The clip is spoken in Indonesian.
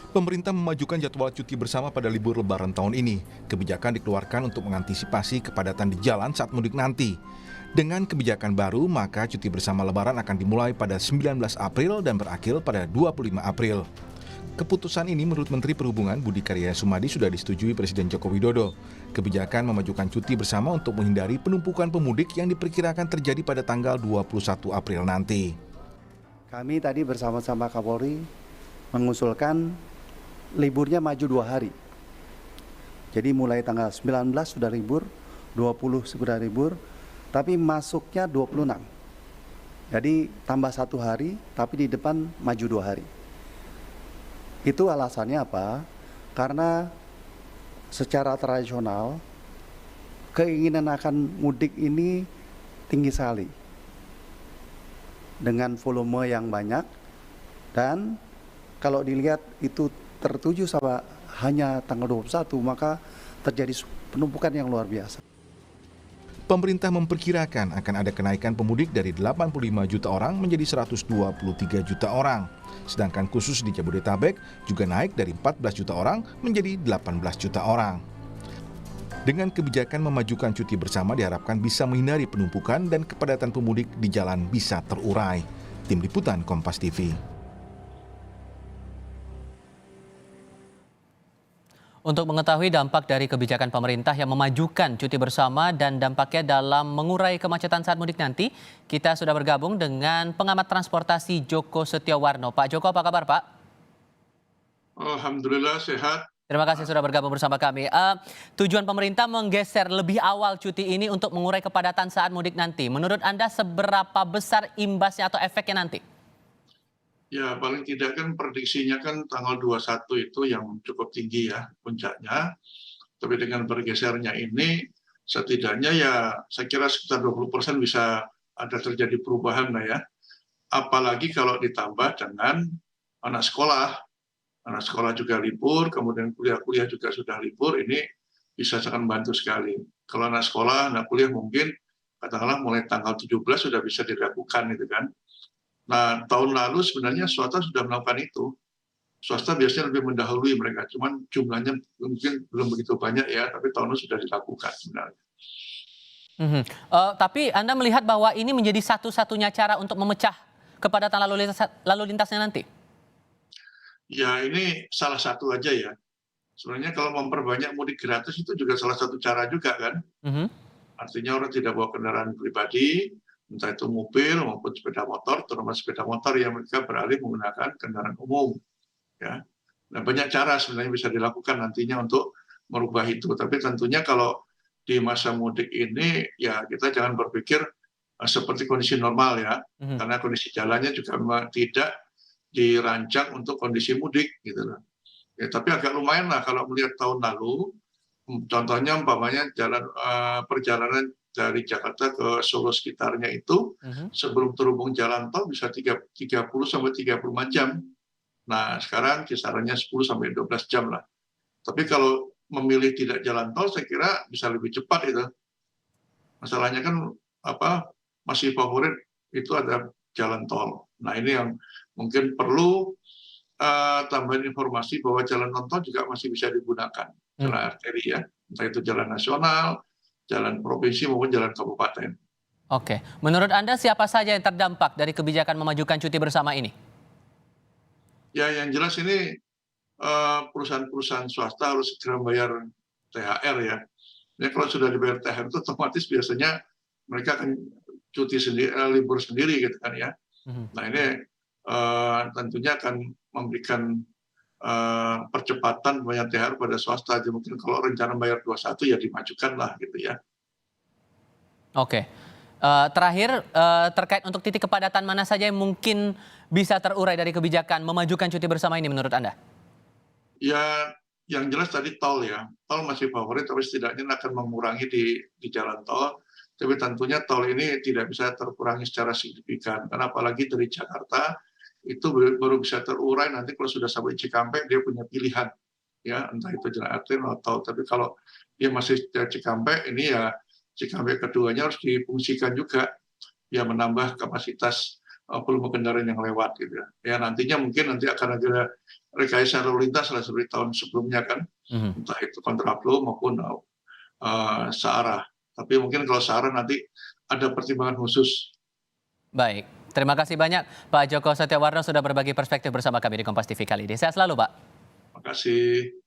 Pemerintah memajukan jadwal cuti bersama pada libur Lebaran tahun ini. Kebijakan dikeluarkan untuk mengantisipasi kepadatan di jalan saat mudik nanti. Dengan kebijakan baru, maka cuti bersama Lebaran akan dimulai pada 19 April dan berakhir pada 25 April. Keputusan ini menurut Menteri Perhubungan Budi Karya Sumadi sudah disetujui Presiden Joko Widodo. Kebijakan memajukan cuti bersama untuk menghindari penumpukan pemudik yang diperkirakan terjadi pada tanggal 21 April nanti. Kami tadi bersama-sama Kapolri mengusulkan liburnya maju 2 hari. Jadi mulai tanggal 19 sudah libur, 20 sudah libur, tapi masuknya 26. Jadi tambah 1 hari, tapi di depan maju 2 hari. Itu alasannya apa? Karena secara tradisional, keinginan akan mudik ini tinggi sekali. Dengan volume yang banyak, dan kalau dilihat itu tertuju sama hanya tanggal 21, maka terjadi penumpukan yang luar biasa. Pemerintah memperkirakan akan ada kenaikan pemudik dari 85 juta orang menjadi 123 juta orang. Sedangkan khusus di Jabodetabek juga naik dari 14 juta orang menjadi 18 juta orang. Dengan kebijakan memajukan cuti bersama diharapkan bisa menghindari penumpukan dan kepadatan pemudik di jalan bisa terurai. Tim Liputan Kompas TV. Untuk mengetahui dampak dari kebijakan pemerintah yang memajukan cuti bersama dan dampaknya dalam mengurai kemacetan saat mudik nanti, kita sudah bergabung dengan pengamat transportasi Joko Setiawarno. Pak Joko, apa kabar Pak? Alhamdulillah sehat. Terima kasih sudah bergabung bersama kami. Tujuan pemerintah menggeser lebih awal cuti ini untuk mengurai kepadatan saat mudik nanti. Menurut Anda seberapa besar imbasnya atau efeknya nanti? Ya paling tidak kan prediksinya kan tanggal 21 itu yang cukup tinggi ya puncaknya. Tapi dengan bergesernya ini setidaknya ya saya kira sekitar 20% bisa ada terjadi perubahan lah ya. Apalagi kalau ditambah dengan anak sekolah. Anak sekolah juga libur, kemudian kuliah-kuliah juga sudah libur, ini bisa sangat membantu sekali. Kalau anak sekolah, anak kuliah mungkin katakanlah mulai tanggal 17 sudah bisa dilakukan gitu kan. Nah, tahun lalu sebenarnya swasta sudah melakukan itu. Swasta biasanya lebih mendahului mereka, cuman jumlahnya mungkin belum begitu banyak ya, tapi tahun lalu sudah dilakukan sebenarnya. Tapi Anda melihat bahwa ini menjadi satu-satunya cara untuk memecah kepadatan lalu lintasnya nanti? Ya, ini salah satu aja ya. Sebenarnya kalau memperbanyak mudik gratis itu juga salah satu cara juga kan. Artinya orang tidak bawa kendaraan pribadi, entah itu mobil maupun sepeda motor, terutama sepeda motor yang mereka beralih menggunakan kendaraan umum. Ya. Nah, banyak cara sebenarnya bisa dilakukan nantinya untuk merubah itu. Tapi tentunya kalau di masa mudik ini ya kita jangan berpikir seperti kondisi normal ya, karena kondisi jalannya juga memang tidak dirancang untuk kondisi mudik gitu loh. Ya, tapi agak lumayan lah kalau melihat tahun lalu, contohnya umpamanya perjalanan dari Jakarta ke Solo sekitarnya itu sebelum terhubung jalan tol bisa 30 sampai 34 jam. Nah, sekarang kisarannya 10 sampai 12 jam lah. Tapi kalau memilih tidak jalan tol saya kira bisa lebih cepat itu. Masalahnya kan masih favorit itu ada jalan tol. Nah, ini yang mungkin perlu tambahan informasi bahwa jalan non tol juga masih bisa digunakan. Jalan arteri ya, entah itu jalan nasional, jalan provinsi maupun jalan kabupaten. Oke, menurut Anda siapa saja yang terdampak dari kebijakan memajukan cuti bersama ini? Ya, yang jelas ini perusahaan-perusahaan swasta harus segera membayar THR ya. Ya kalau sudah dibayar THR itu otomatis biasanya mereka akan cuti sendiri, libur sendiri gitu kan ya. Nah ini tentunya akan memberikan percepatan pembayaran THR pada swasta. Jadi mungkin kalau rencana bayar 21 ya dimajukan lah gitu ya. Oke. Terakhir, terkait untuk titik kepadatan mana saja yang mungkin bisa terurai dari kebijakan memajukan cuti bersama ini menurut Anda? Ya, yang jelas tadi tol ya. Tol masih favorit, tapi setidaknya akan mengurangi di jalan tol. Tapi tentunya tol ini tidak bisa terkurangi secara signifikan. Karena apalagi dari Jakarta, itu baru bisa terurai nanti kalau sudah sampai Cikampek, dia punya pilihan. Ya, entah itu jalan arteri atau tol. Tapi kalau dia masih Cikampek, ini ya Cikampek keduanya harus difungsikan juga, ya menambah kapasitas volume kendaraan yang lewat gitu ya. Ya nantinya mungkin nanti akan ada rekayasa lalu lintas lah seperti tahun sebelumnya kan, entah itu kontraflow maupun searah. Tapi mungkin kalau searah nanti ada pertimbangan khusus. Baik, terima kasih banyak Pak Joko Setiawarno sudah berbagi perspektif bersama kami di Kompas TV kali ini. Sehat selalu Pak. Terima kasih.